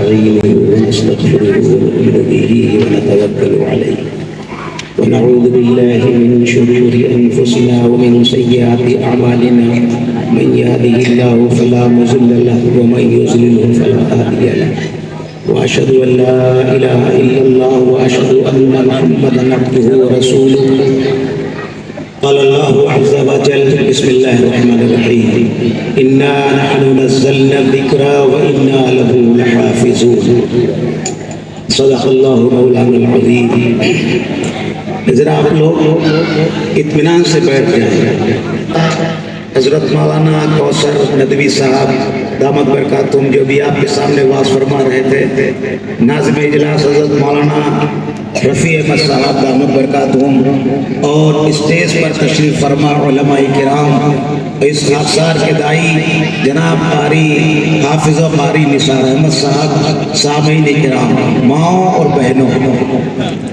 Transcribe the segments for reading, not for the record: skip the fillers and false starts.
ونستعينه ونستغفره ونؤمن به ونتوكل عليه ونعوذ بالله من شرور أنفسنا ومن سيئات أعمالنا من يهده الله فلا مضل له ومن يضلل فلا هادي له وأشهد أن لا إله إلا الله وأشهد أن محمدا عبده ورسوله قال الله عز وجل بسم الله الرحمن الرحيم إنا نحن نزلنا الذكر وإنا له لحافظون صدق الله مولانا العظيم. ذرا آپ لوگ اطمینان سے بیٹھ جائیں. حضرت مولانا کوثر ندوی صاحب دامت برکاتہم جو بھی آپ کے سامنے واعظ فرما رہے تھے، ناظم اجلاس حضرت مولانا رفیع احمد صاحب دامت برکاتہم، اور اسٹیج پر تشریف فرما علماء کرام، اس خاکسار کے دائی جناب قاری حافظ و قاری نثار احمد صاحب، سامعین کرام، ماؤں اور بہنوں،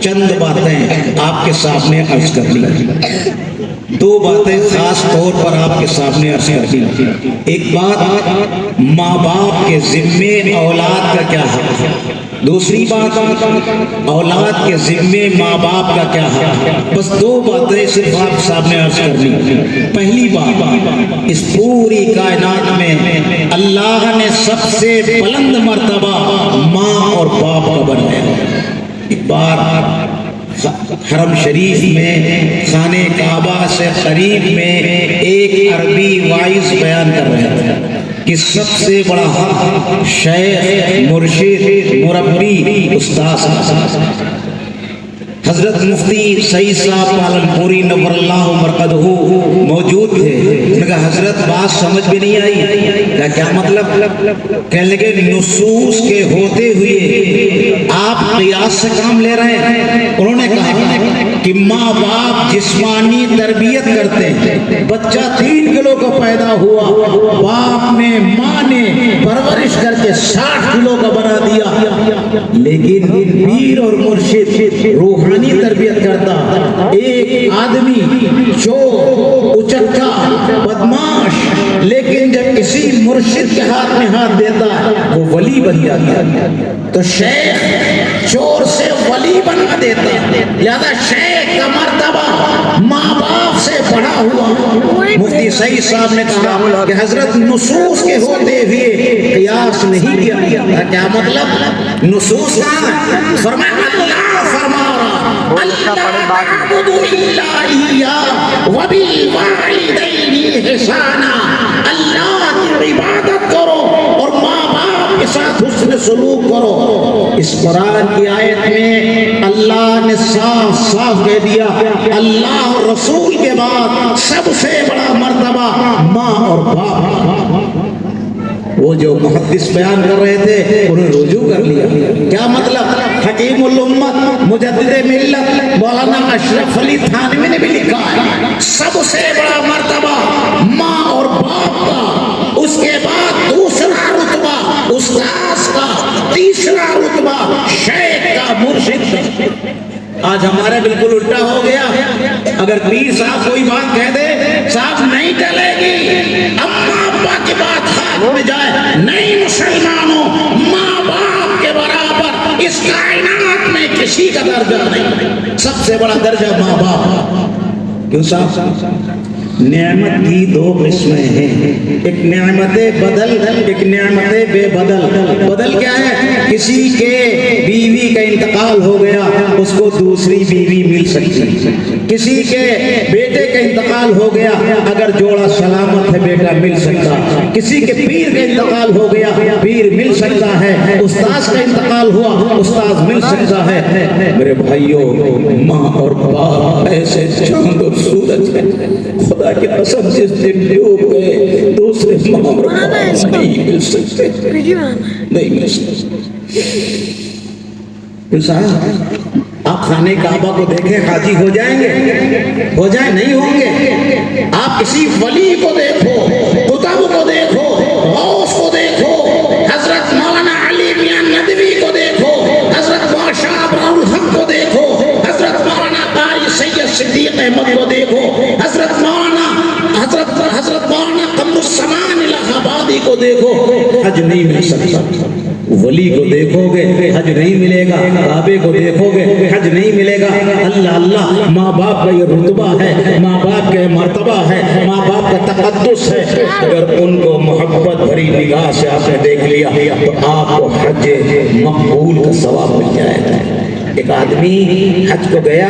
چند باتیں آپ کے سامنے عرض کرنی ہیں. دو باتیں خاص طور پر آپ کے سامنے عرض کرنی ہیں. ایک بات ماں باپ کے ذمے اولاد کا کیا حق ہے، دوسری بات اولاد کے ذمے ماں باپ کا کیا حق ہے. بس دو باتیں صرف آپ کے سامنے عرض کرنی ہیں. پہلی بات، اس پوری کائنات میں اللہ نے سب سے بلند مرتبہ ماں اور باپ کا بنایا. ایک بار حرم شریف میں خانہ کعبہ سے قریب میں ایک عربی وائز بیان کر رہے تھے کہ سب سے بڑا حق شیخ، مرشد، مربی، استاد حضرت مفتی سعید صاحب پالن پوری نور اللہ مرقدہ موجود تھے. انہوں نے کہا حضرت بات سمجھ میں نہیں آئی. کیا مطلب؟ کہنے لگے نصوص کے ہوتے ہوئے آپ قیاس سے کام لے رہے ہیں. انہوں نے کہا کہ ماں باپ جسمانی تربیت کرتے ہیں. بچہ 3 کلو کا پیدا ہوا، باپ نے ماں نے پرورش کر کے 60 کلو کا بنا دیا. لیکن پیر اور مرشد روحانی تربیت کرتا. ایک آدمی چور، اچکا، بدماش، لیکن جب کسی مرشد کے ہاتھ میں ہاتھ دیتا ہے وہ ولی بن جاتا ہے. تو شیخ چور سے ولی بنا دیتا ہے. لہذا شیخ کا مرتبہ ماں باپ سے بڑا ہوا. مفتی سعید صاحب نے کہا کہ حضرت نصوص کے ہوتے ہوئے قیاس نہیں کیا. کیا مطلب؟ نصوص کا فرمایا اللہ فرما رہا اللہ تعبدوا الا ایہ وبالوالدین احسانا. اللہ کی عبادت کرو اور ماں باپ کے ساتھ حسن سلوک کرو. اس قرآن کی آیت میں اللہ نے صاف صاف کہہ دیا اللہ اور رسول کے بعد سب سے بڑا مرتبہ ماں اور باپ. وہ جو محدث بیان کر رہے تھے انہیں رجوع کر لیا. کیا مطلب؟ حکیم الامت مجدد ملت مولانا اشرف علی تھانوی نے بھی لکھا ہے سب سے بڑا مرتبہ ماں اور باپ کا، اس کے بعد دوسرا رتبہ استاذ کا، تیسرا رتبہ شیخ کا، مرشد کا. آج ہمارے بالکل الٹا ہو گیا. اگر پیر صاحب کوئی بات کہہ دے صاحب نہیں چلے گی، اماں ابا کی بات ہاتھ میں جائے نہیں، مسلمانوں ماں باپ کے برابر اس کائنات میں کسی کا درجہ نہیں. سب سے بڑا درجہ ماں باپ. کیوں صاحب؟ نعمت کی 2 قسمیں ہیں، ایک نعمت بدل، ایک نعمت بے بدل. بدل کیا ہے؟ کسی کے بیوی کا انتقال ہو گیا اس کو دوسری بیوی مل سکتی ہے. کسی کے بیٹے کا انتقال ہو گیا اگر جوڑا سلامت ہے بیٹا مل سکتا. کسی کے پیر کا انتقال ہو گیا پیر مل سکتا ہے. استاذ کا انتقال ہوا استاذ مل سکتا ہے. میرے بھائیوں، ماں اور باپ ایسے چاند اور سورج ہے. خدا کی قسم جس دن ڈوب گئے دوسرے ماں اور باپ نہیں مل سکتے، نہیں مل سکتے. آپ خانہ کعبہ کو دیکھیں، حاجی ہو جائیں گے؟ ہو جائیں؟ نہیں ہوں گے. آپ کسی ولی کو دیکھو، قطب کو دیکھو، غوث کو دیکھو، حضرت مولانا علی میاں ندوی کو دیکھو، حضرت بادشاہ ابراہیم الحق کو دیکھو، حضرت مولانا قاری سید صدیق احمد کو دیکھو، حضرت مولانا قمر الزمان الہ آبادی کو دیکھو. حج نہیں مل سکتا. ولی کو دیکھو گے حج نہیں ملے گا، کعبے کو دیکھو گے حج نہیں ملے گا۔ اللہ اللہ، ماں باپ کا یہ رتبہ ہے، ماں باپ کا مرتبہ ہے، ماں باپ کا تقدس ہے، اگر ان کو محبت بھری نگاہ سے آپ نے دیکھ لیا تو آپ کو حج مقبول کا ثواب مل جائے گا۔ ایک آدمی حج کو گیا،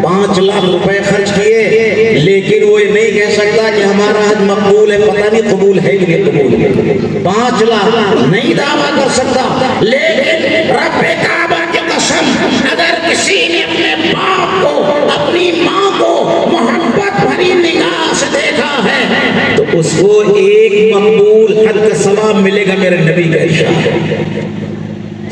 5 لاکھ روپے خرچ کیے، لیکن وہ یہ نہیں کہہ سکتا کہ ہمارا حج مقبول ہے، پتہ نہیں قبول ہے کہ نہیں قبول ہے۔ 5 لاکھ نہیں دعویٰ کر سکتا، لیکن رب کعبہ کی قسم اگر کسی نے اپنے باپ کو، اپنی ماں کو محبت بھری نگاہ سے دیکھا ہے تو اس کو ایک مقبول حج کا ثواب ملے گا، میرے نبی کا ارشاد ہے۔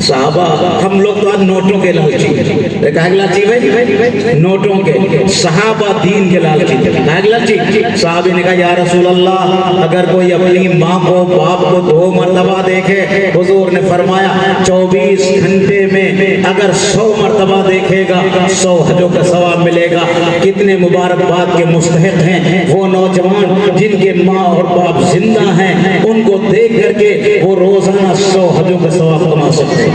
صحابہ، ہم لوگ تو آج نوٹوں کے لالچی ہیں، کہا لالچی بھائی نوٹوں کے، صحابہ دین کے لالچی، کہا لالچی۔ صحابی نے کہا یا رسول اللہ، اگر کوئی اپنی ماں کو باپ کو 2 مرتبہ دیکھے، حضور نے فرمایا 24 گھنٹے میں اگر 100 مرتبہ دیکھے گا 100 حجوں کا ثواب ملے گا۔ کتنے مبارکباد کے مستحق ہیں وہ نوجوان جن کے ماں اور باپ زندہ ہیں، ان کو دیکھ کر کے وہ روزانہ 100 حجوں کا ثواب کما سکتے ہیں۔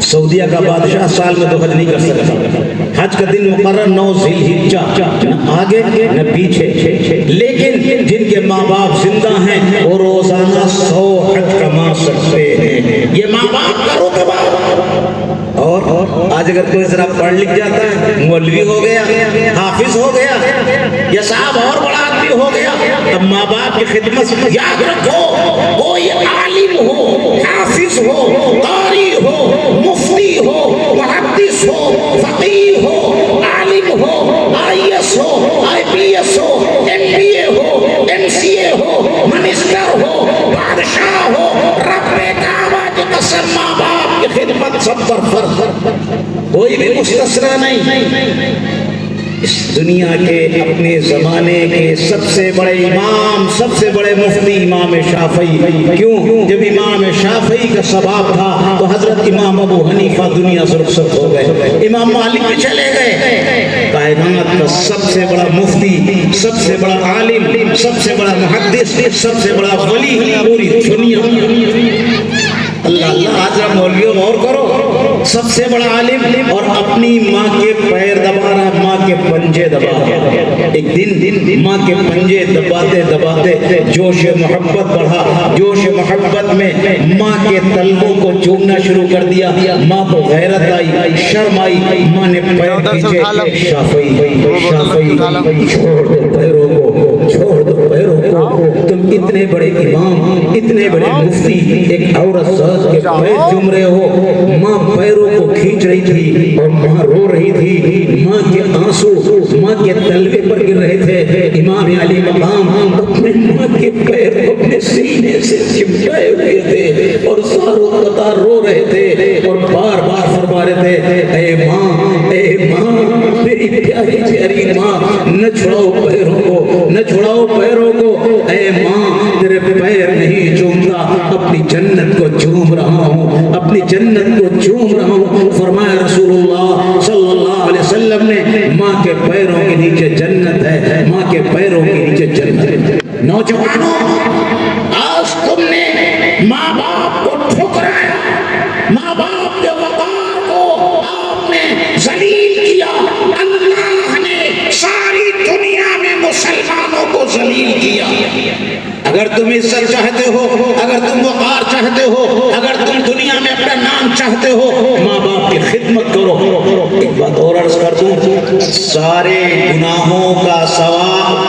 سعودیہ کا بادشاہ سال میں 2 حج نہیں کر سکتا، حج کا دن مقرر 9 ذی الحجہ، نہ آگے نہ پیچھے، لیکن جن کے ماں باپ زندہ ہیں وہ روزانہ 100 حج کما سکتے ہیں۔ یہ ماں باپ کا رتبہ۔ اور آج اگر کوئی ذرا پڑھ لکھ جاتا ہے، مولوی ہو گیا، حافظ ہو گیا، یا صاحب اور بڑا آدمی ہو گیا، اب ماں باپ کی خدمت سے یاد رکھو، کوئی عالم ہو، حافظ ہو، قاری ہو، مفتی ہو، محدث ہو، فقیہ ہو، عالم ہو، IAS ہو، IPS ہو، MBA ہو، MCA ہو، منسٹر ہو، بادشاہ ہو، رب کعبہ کی قسم ماں باپ کی خدمت سب پر فرض ہے، کوئی بھی مستثنی نہیں۔ اس دنیا کے اپنے زمانے کے سب سے بڑے امام، سب سے بڑے مفتی امام شافعی، کیوں؟ جب امام شافعی کا ثواب تھا تو حضرت امام ابو حنیفہ دنیا سے رخصت ہو گئے، امام مالک بھی چلے گئے۔ کائنات کا سب سے بڑا مفتی، سب سے بڑا عالم، سب سے بڑا محدث، سب سے بڑا ولی پوری دنیا، اللہ اللہ، آج مولویوں غور کرو، سب سے بڑا عالم اور اپنی ماں کے پیر دبا رہا، ماں کے پنجے دبا رہا۔ ایک دن ماں کے پنجے دباتے دباتے جوش محبت بڑھا، جوش محبت میں ماں کے تلووں کو چومنا شروع کر دیا، ماں کو غیرت آئی، شرم آئی، ماں نے پیر کھینچے، شافعی شافعی چھوڑ دو پیروں کو، چھوڑ دو پیروں کو، تم اتنے بڑے امام، اتنے بڑے مفتی، ایک عورت ذات کے پیر چوم رہے ہو۔ ماں پیروں کو کھینچ رہی تھی اور ماں رو رہی تھی، ماں کے آنسو ماں کے تلوے پر گر رہے تھے۔ امام علی مقام اپنے ماں کے پیر کو اپنے سینے سے چمٹائے ہوئے تھے اور ساروں قطار رو رہے تھے اور بار بار فرما رہے تھے، اے ماں، اے ماں، میری پیاری پیاری ماں، نہ چھڑاؤ پیروں کو، نہ چھڑاؤ پیروں کو، اے ماں تیرے پیر نہیں چومتا، اپنی جنت کو چوم رہا ہوں، اپنی جنت کو چوم رہا ہوں۔ فرمایا رسول اللہ صلی اللہ علیہ وسلم نے، ماں کے پیروں کے نیچے جنت ہے، ماں کے پیروں کے نیچے جنت ہے۔ نوجوانوں، آج تم نے ماں باپ کو ٹھکرایا، ماں باپ کے وقار کو آپ نے ذلیل کیا، اللہ نے ساری دنیا میں مسلمانوں کو ذلیل کیا۔ اگر تم عزت چاہتے ہو، اگر تم وقار چاہتے ہو، اگر تم دنیا میں اپنا نام چاہتے ہو، ماں باپ کی خدمت کرو۔ ایک بات اور عرض کر دوں، سارے گناہوں کا ثواب،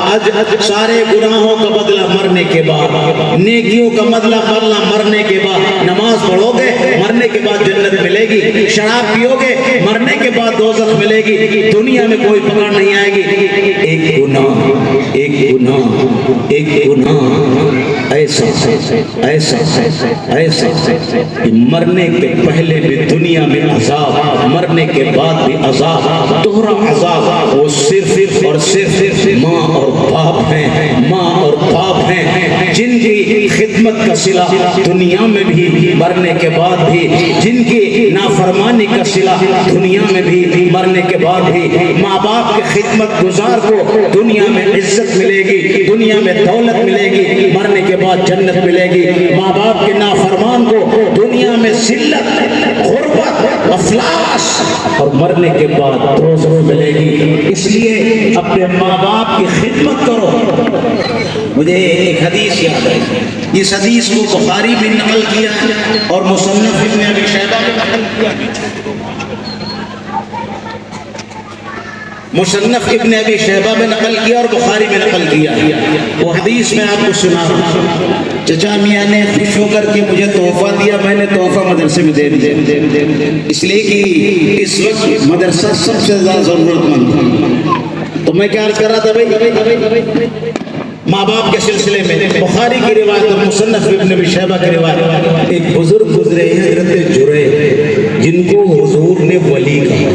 سارے گناہوں کا بدلہ مرنے کے بعد، نیکیوں کا بدلہ مرنے کے بعد، نماز پڑھو گے مرنے کے بعد جنت ملے گی، شراب پیو گے مرنے کے بعد دوزخ ملے گی، دنیا میں کوئی پکڑ نہیں آئے گی۔ ایک گناہ، ایک گناہ، ایک گناہ ایسا ایسا ایسا کہ مرنے کے پہلے بھی دنیا میں عذاب، مرنے کے بعد بھی عذاب، دوہرا عذاب۔ وہ صرف اور صرف ماں اور باپ ہیں، ماں اور باپ ہیں، جن کی خدمت کا صلہ دنیا میں بھی مرنے کے بعد بھی، جن کی نافرمانی کا صلہ دنیا میں بھی مرنے کے بعد بھی۔ ماں باپ کے خدمت گزار کو دنیا میں عزت ملے گی، دنیا میں دولت ملے گی، مرنے کے بعد جنت ملے گی۔ ماں باپ کے نافرمان کو دنیا ذلت، غربت، افلاس اور مرنے کے بعد دوزخ ملے گی۔ اس لیے اپنے ماں باپ کی خدمت کرو۔ مجھے ایک حدیث یاد ہے، اس حدیث کو بخاری میں نقل کیا اور مصنف ابن ابی شیبہ میں نقل کیا، مصنف ابن ابی شیبہ میں نقل کیا اور بخاری میں نقل کیا۔ وہ حدیث میں آپ کو سنا رہا ہوں۔ چچا میاں نے خوش ہو کر کے مجھے تحفہ دیا، میں نے تحفہ مدرسے میں دے دیا، اس لیے کہ اس وقت مدرسہ سب سے زیادہ ضرورت مند ہے۔ تو میں کیا عرض کر رہا تھا بھائی، ماں باپ کے سلسلے میں بخاری کی روایت اور مصنف ابن ابی شیبہ کی روایت، ایک بزرگ گزرے ہیں حضرت جرے، جن کو حضور نے ولی کہا،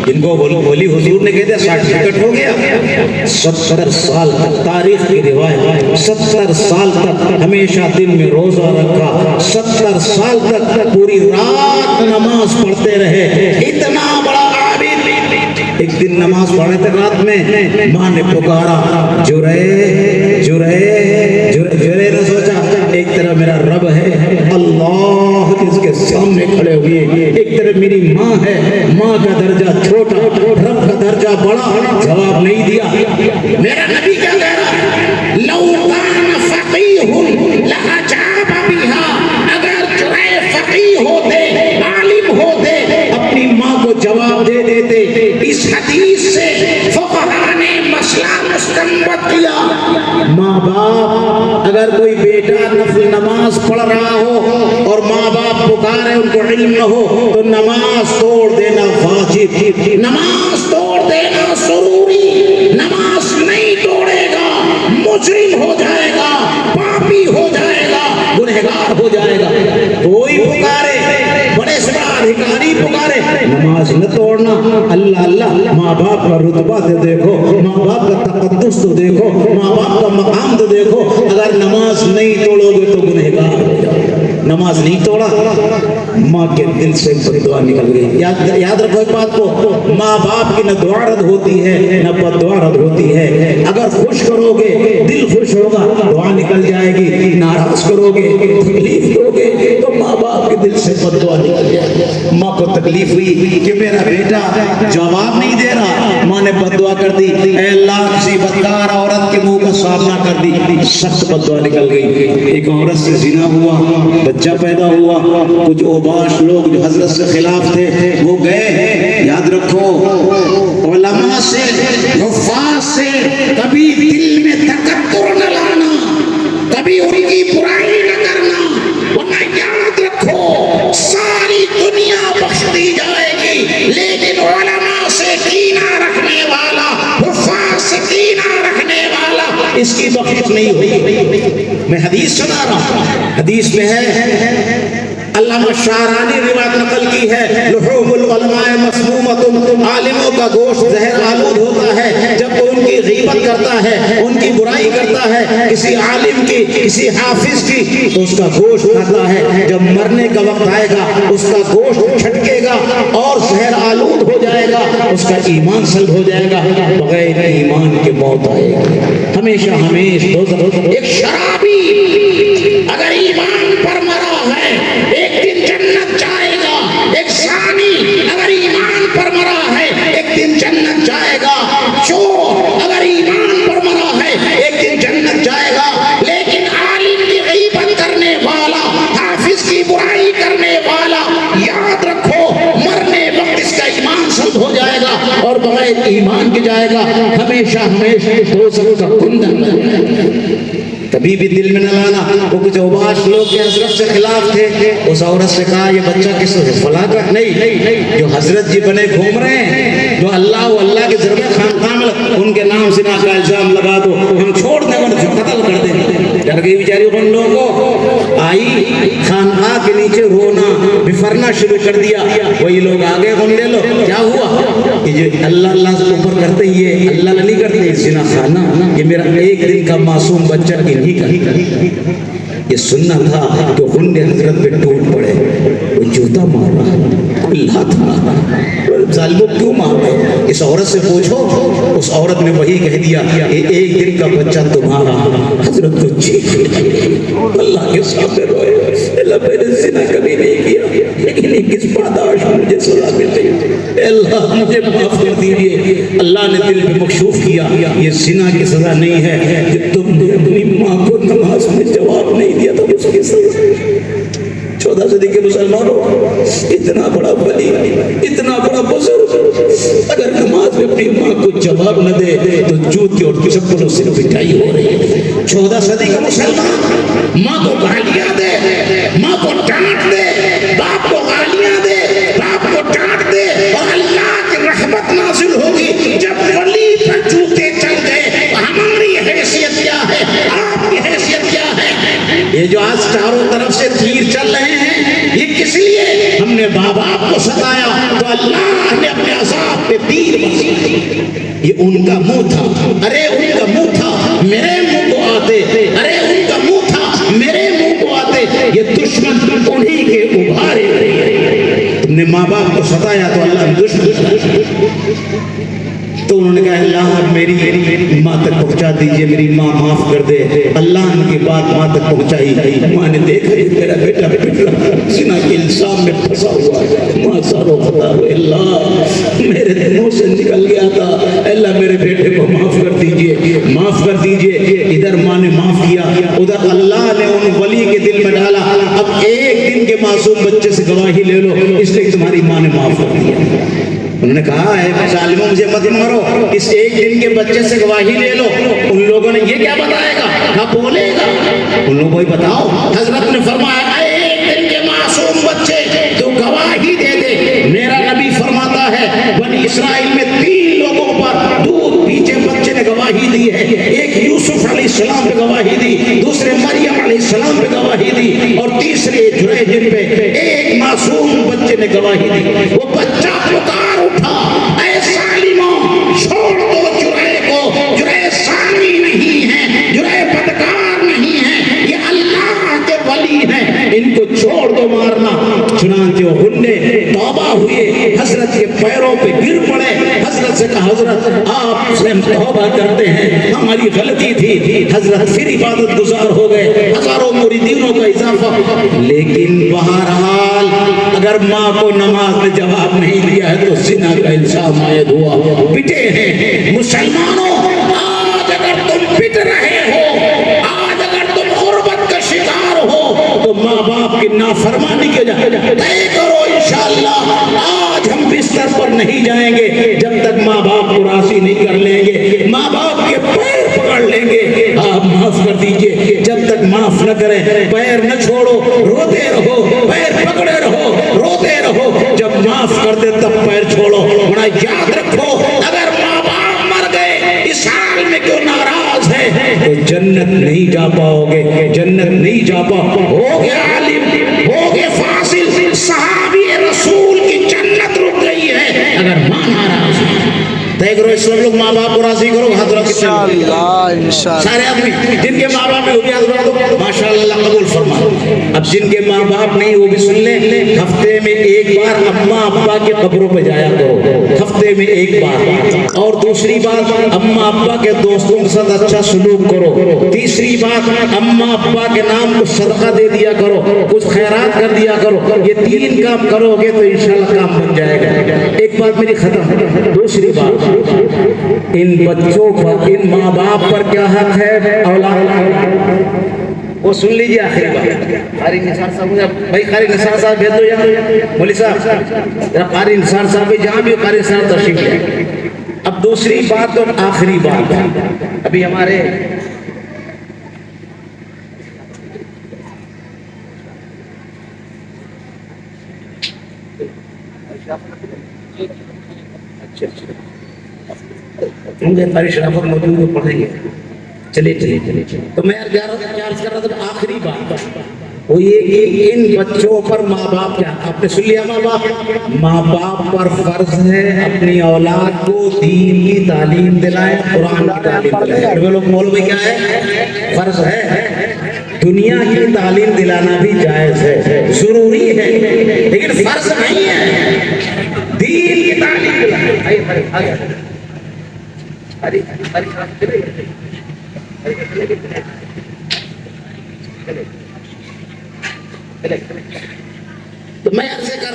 جن کو ولی حضور نے کہتے ہیں سرٹیفکیٹ ہو گیا۔ 70 سال تک تاریخ کی روایت، 70 سال تک ہمیشہ دن میں روزہ رکھا، 70 سال تک پوری رات نماز پڑھتے رہے، اتنا بڑا عابد۔ ایک دن نماز پڑھے تھے رات میں، ماں نے پکارا جرے جرے جرے نے سوچا ایک طرف میرا رب ہے اللہ جس کے سامنے کھڑے ہوئے، ایک طرف میری ماں ہے، ماں کا درجہ چھوٹا، رب کا درجہ بڑا، جواب نہیں دیا۔ میرا نبی کیا کہہ رہا ہے، لو کان فقیہ لأجاب بہا، اگر جرے فقیہ ہوتے، عالم ہوتے، اپنی ماں کو جواب دے دیتے۔ اس حدیث سے فقہاء نے مسئلہ مستنبط کیا، ماں باپ اگر کوئی بیٹا نفل نماز پڑھ رہا ہو اور ماں باپ پکارے ان کو علم نہ ہو تو نماز توڑ دینا واجب، نماز توڑ دینا ضروری، نماز نہیں توڑے گا مجرم ہو جائے گا، پاپی ہو جائے گا، گنہگار ہو جائے گا۔ کوئی پکارے، بڑے سے بڑا ادھیکاری پکارے، نماز نہ توڑنا۔ اللہ اللہ، ماں باپ کا رتبہ تو دیکھو، ماں باپ کا تقدس تو دیکھو، ماں باپ کا مقام تو دیکھو۔ اگر نماز نہیں توڑو گے تو گنہگار ہو جاؤ۔ نماز نہیں توڑا، ماں کے دل سے بد دعا نکل گئی۔ یاد رکھو ایک بات کو، ماں باپ کی نہ دعا رد ہوتی ہے نہ بد دعا رد ہوتی ہے۔ اگر خوش کرو گے دل خوش ہوگا، دعا نکل جائے گی، ناراض کرو گے تکلیف دو گے تو ماں باپ کے دل سے بد دعا نکل جائے گی۔ ماں کو تکلیف ہوئی کہ میرا بیٹا جواب نہیں دے رہا، ماں نے بد دعا کر دی، اے اللہ کسی بدکار عورت کے منہ کا سامنا کر دی، سخت بد دعا نکل گئی۔ ایک عورت سے زنا ہوا، بچہ پیدا ہوا، کچھ اوباش لوگ جو حضرت سے خلاف تھے وہ گئے۔ یاد رکھو علماء سے، حفاظ سے کبھی دل میں تکبر نہ لانا، کبھی ان کی برائی نہ کرنا، ورنہ یاد رکھو ساری دنیا بخش دی جائے گی لیکن علماء سے کینہ رکھنے والا، حفاظ سے کینہ رکھنے والا، اس کی بخشش نہیں ہوئی۔ میں حدیث سنا رہا ہوں، حدیث میں ہے، علامہ شعرانی روایت نقل کی ہے، لحوم العلماء مسمومۃ، عالموں کا گوشت زہر آلود ہوتا ہے۔ جب وہ ان کی غیبت کرتا ہے، ان کی برائی کرتا ہے، کسی عالم کی، کسی حافظ کی، تو اس کا گوشت کھاتا ہے۔ جب مرنے کا وقت آئے گا اس کا گوشت چھٹکے گا اور زہر آلود ہو جائے گا، اس کا ایمان سلب ہو جائے گا، بغیر ایمان کے موت آئے گی ہمیشہ ہمیشہ دوزخ۔ ایک شرابی اگر ایمان پر مرا ہے ایک دن جنت جائے گا، ایک زانی اگر ایمان پر مرا ہے ایک دن جنت جائے گا، چور اگر ایمان پر مرا ہے ایک دن جنت جائے گا۔ لیکن عالم کی غیبت کرنے والا، حافظ کی برائی کرنے والا، یاد رکھو مرنے وقت اس کا ایمان سلب ہو جائے گا اور بغیر ایمان کے جائے گا، ہمیشہ ہمیشہ دوزخ کا کندن بن جائے گا۔ کبھی بھی دل میں نہ لانا۔ وہ کچھ اوباش لوگ کے حضرت سے خلاف تھے، اس عورت سے کہا یہ بچہ کس فلاں کا نہیں، جو حضرت جی بنے گھوم رہے ہیں، جو اللہ کے ذریعے خانقاہ میں ان کے نام زنا کا الزام لگا دو، ہم چھوڑ دیں اور قتل کر دیں۔ ڈر گئی بیچاری ان لوگوں کو، آئی خانقاہ کے نیچے رونا بفرنا شروع کر دیا۔ وہی لوگ آگے غم لے لو، کیا ہوا کہ جو اللہ اللہ سے اوپر کرتے یہ اللہ نہیں کرتے، زنا خانہ، یہ میرا ایک دن کا معصوم بچہ نہیں کرتا۔ یہ سننا تھا کہ غنڈے حضرت پہ ٹوٹ پڑے، وہ جوتا مار رہا اللہ تھا، ظالموں کیوں مار رہے؟ اس عورت سے پوچھو، اس عورت نے وہی کہہ دیا کہ ایک دن کا بچہ تمہارا، حضرت تو چیخ اللہ کے سامنے روئے۔ اللہ میں نے زنا کبھی نہیں کیا لیکن یہ کس پاداش مجھے سزا مل رہی ہے، اے اللہ مجھے معاف کر دیجیے۔ اللہ نے دل میں مکشوف کیا یہ زنا کی سزا نہیں ہے، کہ تم نے اپنی ماں کو نماز میں جواب نہیں دیا تھا اس کی سزا۔ 14 صدی کے مسلمانوں، اتنا بڑا ولی، اتنا بڑا بزرگ اگر نماز میں اپنی ماں کو جواب نہ دے تو جوتے اور چپلوں سے پٹائی ہو رہی ہے۔ 14 صدی کا مسلمان ماں کو گالیاں دے، ماں کو ڈانٹ دے، باپ کو گالیاں دے، باپ کو ڈانٹ دے، اور اللہ کی رحمت نازل ہوگی جب ولی پر جوتے چل گئے۔ ہماری حیثیت کیا ہے، آپ کی حیثیت کیا ہے؟ یہ جو آج چاروں طرف سے تیر چل رہے ہیں یہ کس لیے؟ ہم نے باپ کو ستایا تو اللہ نے اپنے عذاب پہ تیر برسائے۔ یہ ان کا منہ تھا، ارے ان کا منہ تھا میرے منہ کو آتے، ارے ان کا منہ تھا میرے منہ کو آتے، یہ دشمن انہی کے ابھارے ہوئے۔ تم نے ماں باپ کو ستایا تو اللہ نے دشمن، تو انہوں نے کہا اللہ میری ماں تک پہنچا دیجئے، میری ماں معاف کر دے۔ اللہ ان کی بات ماں تک پہنچائی، ماں نے دیکھا یہ میرا بیٹا پٹ رہا زنا کے الزام میں پھنسا ہوا ہے، ماں سارو خطا ہوئے، اللہ میرے منہ سے نکل گیا تھا، اللہ میرے بیٹے کو معاف کر دیجئے، معاف کر دیجئے۔ ادھر ماں نے معاف کیا، ادھر اللہ نے ان ولی کے دل میں ڈالا اب ایک دن کے معصوم بچے سے گواہی لے لو، اس لیے تمہاری ماں نے معاف کر دیا۔ انہوں نے کہا ہے ظالموں مجھے مت مرو، اس ایک دن کے بچے سے گواہی لے لو۔ ان لوگوں نے یہ کیا بتائے گا، کیا بولے گا؟ ان لوگوں کو ہی بتاؤ۔ حضرت نے فرمایا ایک دن کے معصوم بچے تو گواہی دے دے۔ میرا نبی فرماتا ہے بنی اسرائیل میں 3 لوگوں پر دودھ پیچھے بچے نے گواہی دی ہے، ایک یوسف علیہ السلام پہ گواہی دی، دوسرے مریم علیہ السلام پہ گواہی دی، اور تیسرے جریج پہ ایک معصوم بچے نے گواہی دی۔ وہ بچہ پکار اٹھا اے ظالموں چھوڑ دو جرے کو، جرے ثانی نہیں ہے، جرے بدکار نہیں ہے، یہ اللہ کے ولی ہیں، ان کو چھوڑ دو مارنا۔ چنانچہ انہوں نے توبہ ہوئے، حضرت کے پیروں پہ گر پڑے، حضرت سے کہا حضرت آپ سے ہم توبہ کرتے ہیں، ہماری غلطی تھی۔ حضرت پھر عبادت گزار ہو گئے، ہزاروں مریدینوں کا اضافہ۔ لیکن بہرحال اگر ماں کو نماز میں جواب نہیں دیا ہے تو زنا کا الزام عائد ہوا، پٹے ہیں۔ مسلمانوں آج اگر تم پٹ رہے ہو، آج اگر تم غربت کا شکار ہو تو ماں باپ کی نافرمانی کے طے کرو انشاءاللہ آج ہم بستر پر نہیں جائیں گے جب تک ماں باپ کو راضی نہیں کر لیں گے، ماں باپ کے پیر پکڑ لیں گے۔ آپ معاف کر دیجئے، جب تک معاف نہ کریں پیر نہ چھوڑو، روتے رہو، پیر پکڑے رہو، روتے رہو، جب معاف کر دے تب پیر چھوڑو۔ ورنہ یاد رکھو اگر ماں باپ مر گئے اس حال میں کیوں ناراض ہے تو جنت نہیں جا پاؤ گے، جنت نہیں جا پاؤ۔ ہو گیا عالم، ہو گیا فاصل، صحابی رسول کی جنت رک گئی ہے اگر ماں ناراض ہے۔ طے کرو اس لوگ ماں باپ کو راضی کرو، حضرت سارے آدمی جن کے ماں باپ ہیں ماشاءاللہ قبول فرما۔ اب جن کے ماں باپ نہیں وہ بھی سن لیں، ہفتے میں ایک بار اماں ابا کے قبروں پہ جایا کرو، ہفتے میں ایک بار۔ اور دوسری بات اماں ابا کے دوستوں کے ساتھ اچھا سلوک کرو۔ تیسری بات اماں ابا کے نام کو صدقہ دے دیا کرو، کچھ خیرات کر دیا کرو۔ یہ 3 کام کرو گے تو انشاءاللہ کام بن جائے گا۔ ایک بات میری ختم، دوسری بات ان بچوں پر، ان ماں باپ پر کیا حق ہے اولاد وہ سن لیجیے۔ آخری بات قاری نثار صاحب، بھائی قاری نثار صاحب بھیج دو یہاں، مولوی صاحب قاری نثار صاحب بھی جہاں بھی قاری نثار تشریف لے۔ اب دوسری بات اور آخری بات، ابھی ہمارے قاری شرافت موجود کو پڑھیں گے، چلیے تو میں عرض کر رہا تھا آخری بات وہ یہ کہ ان بچوں پر ماں باپ کیا، آپ نے سن لیا ماں باپ پر فرض ہے اپنی اولاد کو دین کی تعلیم دلائیں، قرآن کی تعلیم دلائیں۔ وہ لوگ مولوی کیا ہے، فرض ہے، دنیا کی تعلیم دلانا بھی جائز ہے، ضروری ہے لیکن فرض نہیں ہے، دین کی تعلیم دلائیں۔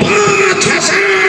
5,000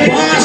5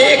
1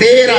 13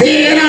13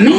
9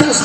10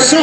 100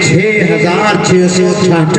6666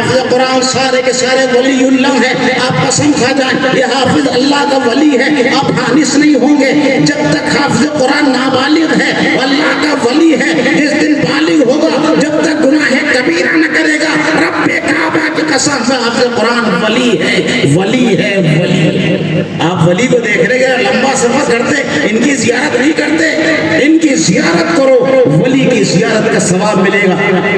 حافظ قرآن سارے کے سارے ولی اللہ ہیں، آپ قسم کھا جائیں یہ حافظ اللہ کا ولی ہے، آپ حانس نہیں ہوں گے جب تک حافظ قرآن نابالغ ہے، اللہ کا ولی ہے، جس دن بالغ ہوگا جب تک گناہ کبیرہ نہ کرے گا، رب کعبہ کی قسم سے حافظ قرآن ولی ہے، ولی ہے، ولی۔ آپ ولی کو دیکھنے گئے لمبا سفر کرتے، ان کی زیارت نہیں کرتے، ان کی زیارت کرو، ولی کی زیارت کا ثواب ملے گا۔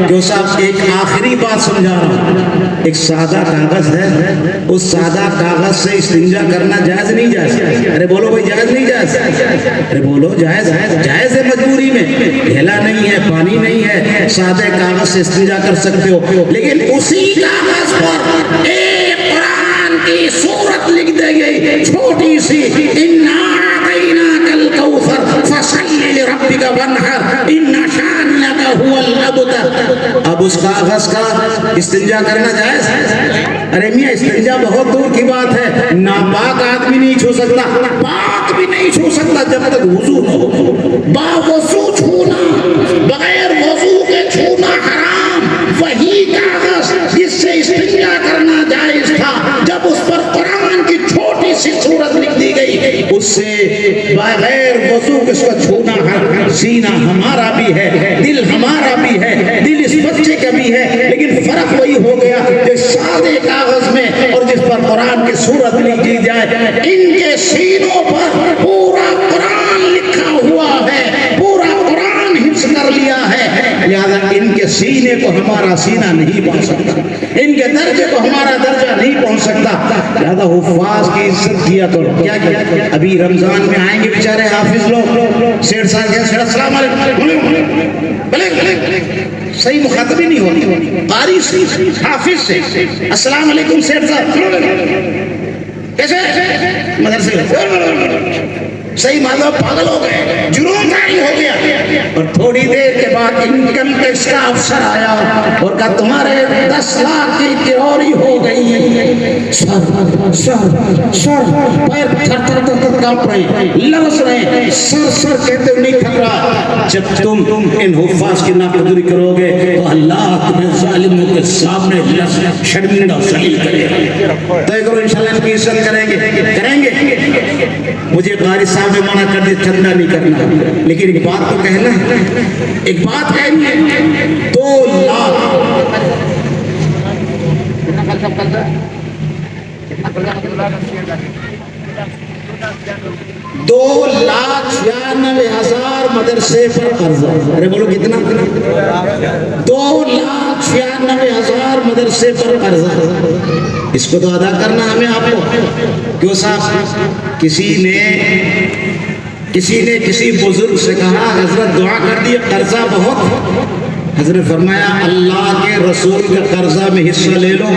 جو صاحب ایک آخری بات سمجھا رہا ہوں، ایک سادہ کاغذ ہے، اس سادہ کاغذ سے استنجا کرنا جائز نہیں جائز؟ ارے بولو بھائی جائز نہیں جائز؟ ارے بولو جائز ہے، جائز ہے مجبوری میں، ڈھیلا نہیں ہے، پانی نہیں ہے، سادے کاغذ سے استنجا کر سکتے ہو، لیکن اسی کاغذ پر ایک قرآن کی سورت لکھ دے گئی چھوٹی سی، اِنَّا أَعْطَيْنَاكَ الْكَوْثَرَ فَصَلِّ لِرَبِّكَ وَانْحَرْ إِنَّ شَانِئَكَ هُوَ الْأَبْتَرُ۔ اب اس کاغذ کا استنجا کرنا جائز؟ ارے میاں استنجا بہت دور کی بات ہے، ناپاک آدمی نہیں چھو سکتا، پاک بھی نہیں چھو سکتا جب تک وضو نہ ہو۔ باوضو چھونا، بغیر وضو کے چھونا حرام۔ وہی کاغذ جس سے استنجا کرنا جائز تھا، جب اس پر قرآن کی چھوٹی سی سورت لکھ دی گئی، اس سے بغیر وضو کے اس کا چھونا حرام۔ سینہ ہمارا بھی ہے، دل ہمارا بھی ہے، دل اس بچے کا بھی ہے، لیکن فرق وہی ہو گیا کہ سادے کاغذ میں اور جس پر قرآن کی سورت لکھ دی جائے، ان کے سینوں پر پورا قرآن لکھا ہوا ہے، پورا قرآن حفظ کر لیا ہے، لہذا ان کے سینے کو ہمارا سینہ نہیں پہنچ سکتا، ان کے درجے کو ہمارا درجہ نہیں پہنچ سکتا، لہذا حفاظ کی عزت کیا کرو۔ کیا کیا ابھی رمضان میں آئیں گے بیچارے حافظ لوگ، سیٹ صاحب کیا سیٹ السلام علیکم، صحیح مخاطبی نہیں ہوتی، قاری سے حافظ سے السلام علیکم سیٹ صاحب کیسے مدرسے صحیح مانو پاگل ہو گئے، جنون جاری ہو گیا۔ اور تھوڑی دیر کے بعد انکم ٹیکس کا افسر آیا اور کہا تمہارے 10 لاکھ کی چوری ہو گئی۔ سر سر سر پیر تھر تھر تھر کانپ رہے، لرز رہے، سر سر کہتے ہوئے نہیں تھک رہا۔ جب تم ان حفاظ کی ناقدری کرو گے تو اللہ تمہیں ظالموں کے سامنے شرمندہ ذلیل کرے گا۔ طے کرو انشاءاللہ ان کی عزت کریں گے، کریں گے۔ مجھے قاری صاحب نے منع کر دیا چندہ نہیں کرنا، لیکن ایک بات تو کہنا ہے، ایک بات کہنی ہے، 2 لاکھ 2,96,000 مدرسے پر قرضہ۔ ارے بولو کتنا؟ 2,96,000 مدرسے پر قرضہ۔ اس کو تو ادا کرنا ہمیں آپ کو۔ کیوں صاحب کسی نے کسی بزرگ سے کہا حضرت دعا کر دی قرضہ بہت، حضرت فرمایا اللہ کے رسول کا قرضہ میں حصہ لے لو۔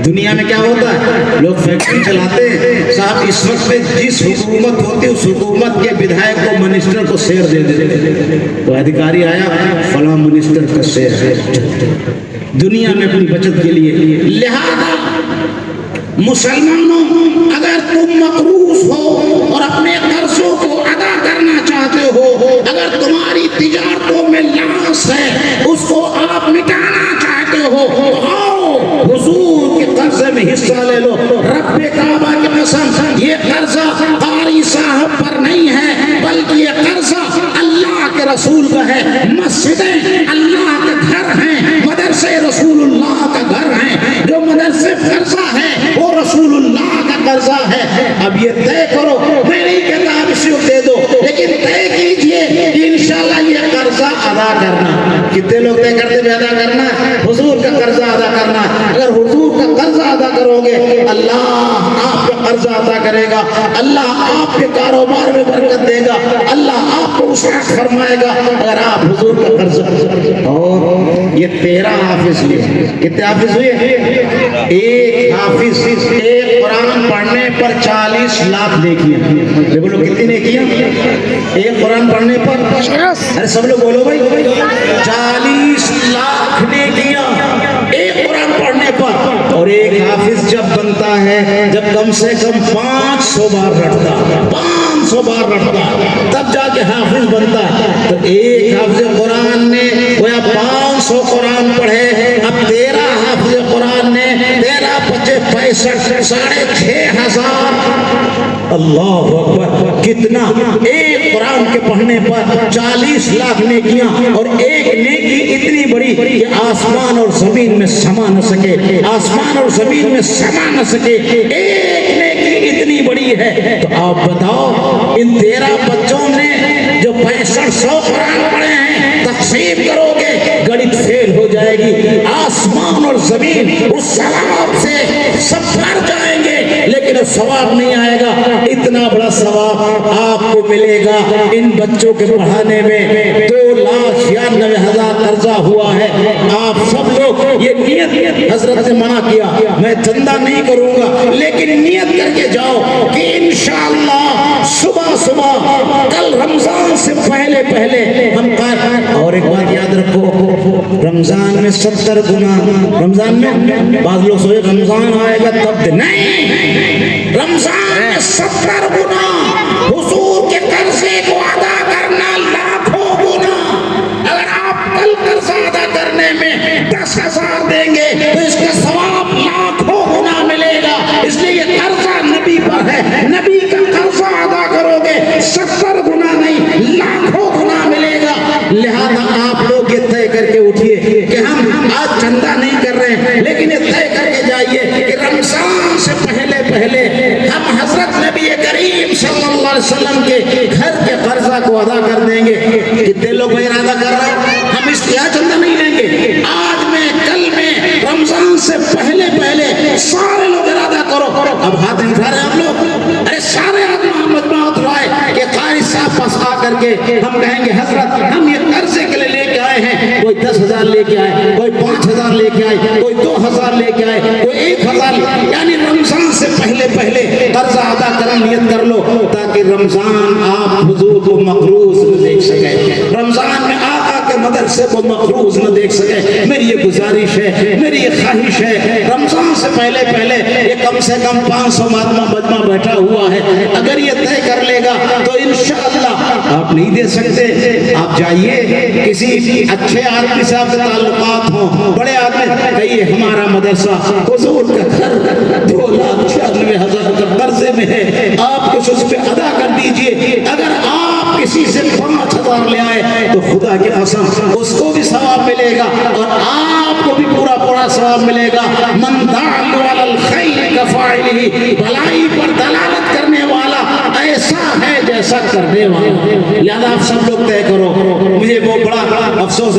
دنیا میں کیا ہوتا ہے، لوگ فیکٹری چلاتے ہیں صاحب، اس وقت میں جس حکومت ہوتی اس حکومت کے بدھائک کو منسٹر کو شیئر دے دیتے، تو ادھیکاری آیا فلاں منسٹر کا شیئر ہے دنیا میں اپنی بچت کے لیے۔ لہذا مسلمانوں اگر تم مقروض ہو اور اپنے قرضوں کو ادا کرنا چاہتے ہو، اگر تمہاری تجارتوں میں لاس ہے اس کو آپ مٹانا چاہتے ہو، آؤ حضور کے قرضے میں حصہ لے لو۔ رب کعبہ کی قسم یہ قرضہ قاری صاحب پر نہیں ہے، بلکہ یہ قرضہ اللہ کے رسول کا ہے۔ مسجدیں اللہ کے گھر ہیں، مدرسے رسول اللہ کا گھر ہیں، جو مدرسے قرضہ ہے وہ رسول اللہ کا قرضہ ہے۔ اب یہ طے کرو، میں نہیں کہتا آپ اسے دے دو، لیکن طے کیجئے کہ انشاءاللہ یہ قرضہ ادا کرنا۔ کتنے لوگ طے کرتے بھی ادا کرنا؟ حضور کا قرضہ ادا کرنا۔ اگر حضور کا قرضہ ادا کرو گے اللہ آپ کا قرضہ ادا کرے گا، اللہ آپ کے کاروبار میں برکت دے گا، اللہ آپ کو وسعت فرمائے گا اگر آپ حضور کا قرضہ۔ اور یہ 13 حافظ ہوئے، کتنے حافظ ہوئے؟ ایک حافظ ایک قرآن پڑھنے پر 40 لاکھ نیکیاں۔ بولو کتنی نیکیاں ایک قرآن پڑھنے پر؟ ارے سب لوگ بولو بھائی، 40 لاکھ نیکیاں ایک قرآن پڑھنے پر۔ اور ایک حافظ جب بنتا ہے، جب کم سے کم 500 بار رٹتا، 500 بار رٹتا تب جا کے حافظ بنتا ہے۔ تو ایک حافظ قرآن نے گویا 500 قرآن پڑھے، اب 13 حافظ 65 6,500 اللہ اکبر کتنا ایک قرآن کے پڑھنے پر 40 لاکھ نیکیاں اور ایک نیکی اتنی بڑی کہ آسمان اور زمین میں سما نہ سکے آسمان اور زمین میں سما نہ سکے ایک نیکی اتنی بڑی ہے تو آپ بتاؤ ان 13 بچوں نے جو 6500 قرآن پڑھے ہیں تقسیم کرو گے گڑت فیل ہو جائے گی آسمان اور زمین اس ثواب سے سب بھر جائیں گے لیکن ثواب نہیں آئے گا اتنا بڑا ثواب آپ کو ملے گا ان بچوں کے پڑھانے میں 2,96,000 قرضہ ہوا ہے آپ سب لوگ یہ نیت حضرت نے منع کیا میں چندہ نہیں کروں گا لیکن نیت کر کے جاؤ کہ انشاءاللہ صبح صبح کل رمضان سے پہلے ہم اور ایک بات یاد رکھو رمضان میں 70 گنا رمضان میں بعض لوگ سوچے رمضان آئے گا تب نہیں رمضان میں 70 گنا حضور کے قرضے کو ادا کرنا لاکھوں گنا اگر آپ کل قرضہ ادا کرنے میں 10,000 دیں گے تو اس کا ثواب لاکھوں گنا ملے گا اس لیے یہ قرضہ نبی پر ہے نبی کا قرضہ ادا کرو گے 70 گنا نہیں لاکھوں گنا ملے گا لہذا آپ لوگ یہ طے کر کے اٹھیے کہ ہم آج چندہ نہیں کر رہے ہیں لیکن یہ طے کر کے جائیے کہ رمضان سے پہلے ہم حضرت نبی کریم صلی اللہ علیہ وسلم کے گھر کے قرضہ کو ادا کر دیں گے کتنے لوگ ارادہ کر رہے ہیں ہم اس کا چندہ نہیں لیں گے آج میں کل میں رمضان سے پہلے سارے لوگ ارادہ کرو اب ہاتھ نہیں اٹھا رہے ہم لوگ ارے سارے آدمی محمد بہت رائے کہ قاری صاحب پاس آ کر کے ہم کہیں گے حضرت ہم یہ قرضے کے لیے لے کے آئے ہیں کوئی 10,000 لے کے آئے کوئی 5,000 لے کے آئے کوئی 2,000 لے کے آئے کوئی 1,000 یعنی رمضان سے پہلے قرضہ ادا کرنے نیت کر لو تاکہ رمضان آپ حضور کو مقروض نہ دیکھ سکے رمضان میں آقا کے مدرسے کو مقروض نہ دیکھ سکے میری یہ گزارش ہے میری یہ خواہش ہے رمضان سے پہلے یہ کم سے کم 500 مجمع بیٹھا ہوا ہے اگر یہ طے کر لے گا تو انشاءاللہ آپ نہیں دے سکتے آپ جائیے کسی اچھے آدمی سے آپ کے تعلقات ہوں بڑے آدمی کہیے ہمارا مدرسہ حضور کا گھر 2,96,000 کا قرضے میں ہے آپ کچھ اس پہ ادا کر دیجئے اگر آپ کسی سے 5,000 لے آئے تو خدا کی قسم اس کو بھی ثواب ملے گا اور آپ کو بھی پورا ثواب ملے گا من دعا علی الخیر کفاعلہ بھلائی پر دلالت کرنے والا ایسا ہے جیسا کرنے والا لہذا آپ سب لوگ طے کرو مجھے وہ بڑا افسوس